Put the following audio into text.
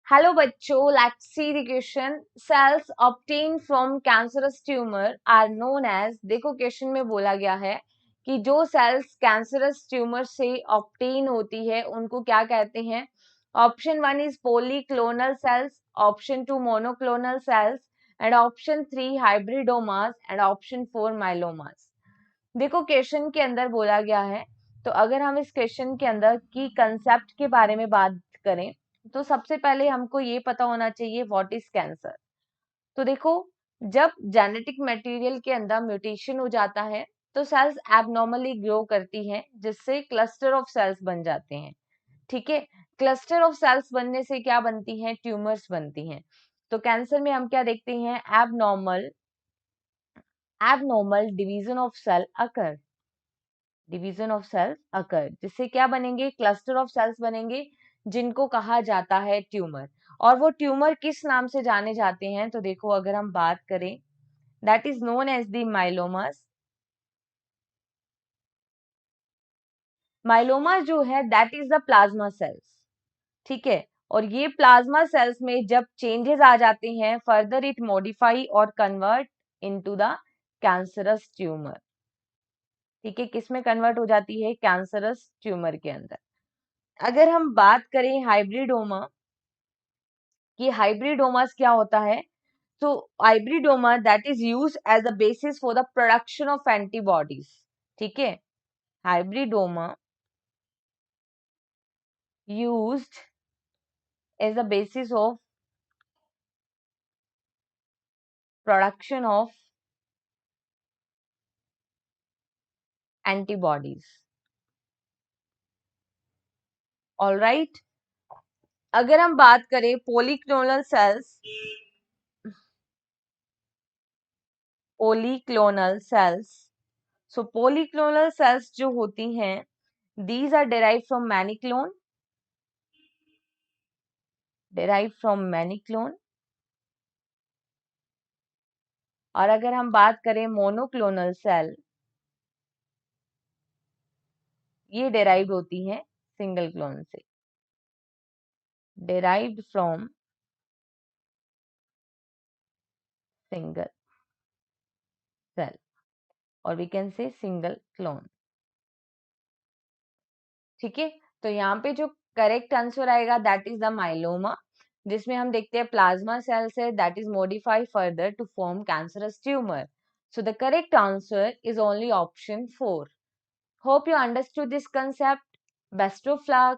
Hello बच्चों, let's see the question. Cells obtain from cancerous tumour are known as. देखो question में बोला गया है कि जो सेल्स कैंसरस ट्यूमर से ऑब्टेन होती है उनको क्या कहते हैं। Option 1 is polyclonal cells, option 2 monoclonal cells and option 3 hybridomas and option 4 myelomas. देखो क्वेश्चन के अंदर बोला गया है, तो अगर हम इस क्वेश्चन के अंदर की कंसेप्ट के बारे में बात करें तो सबसे पहले हमको ये पता होना चाहिए व्हाट इज कैंसर। तो देखो, जब जेनेटिक मटेरियल के अंदर म्यूटेशन हो जाता है तो सेल्स एबनॉर्मली ग्रो करती हैं, जिससे क्लस्टर ऑफ सेल्स बन जाते हैं। ठीक है, क्लस्टर ऑफ सेल्स बनने से क्या बनती हैं? ट्यूमर्स बनती हैं। तो कैंसर में हम क्या देखते हैं? Abnormal division of cell occur, division of cells occur, जिससे क्या बनेंगे? क्लस्टर ऑफ सेल्स बनेंगे, जिनको कहा जाता है ट्यूमर। और वो ट्यूमर किस नाम से जाने जाते हैं? तो देखो, अगर हम बात करें, that is known as the myelomas. Myeloma जो है that is the plasma cells. ठीक है, और ये प्लाज्मा सेल्स में जब चेंजेस आ जाते हैं, फर्दर इट मॉडिफाई और convert into the cancerous tumour. ठीक है, किस में कन्वर्ट हो जाती है? कैंसरस ट्यूमर के अंदर। अगर हम बात करें हाइब्रिडोमा, कि हाइब्रिडोमास क्या होता है, तो hybridoma that is use as a basis for the production of antibodies. ठीक है, hybridoma used as a basis of production of antibodies. Alright, अगर हम बात करें polyclonal cells, polyclonal cells, so polyclonal cells जो होती हैं, these are derived from many clone, derived from many clone। और अगर हम बात करें मोनोक्लोनल सेल, ये डेराइव्ड होती हैं सिंगल क्लोन से, derived from single cell, और we can say single clone। ठीक है, तो यहाँ पे जो करेक्ट आंसर आएगा दैट इज द माइलोमा, जिसमें हम देखते हैं प्लाज्मा सेल्स है that is modify further to form cancerous tumour. So the correct answer is only option 4। Hope you understood this concept. Best of luck.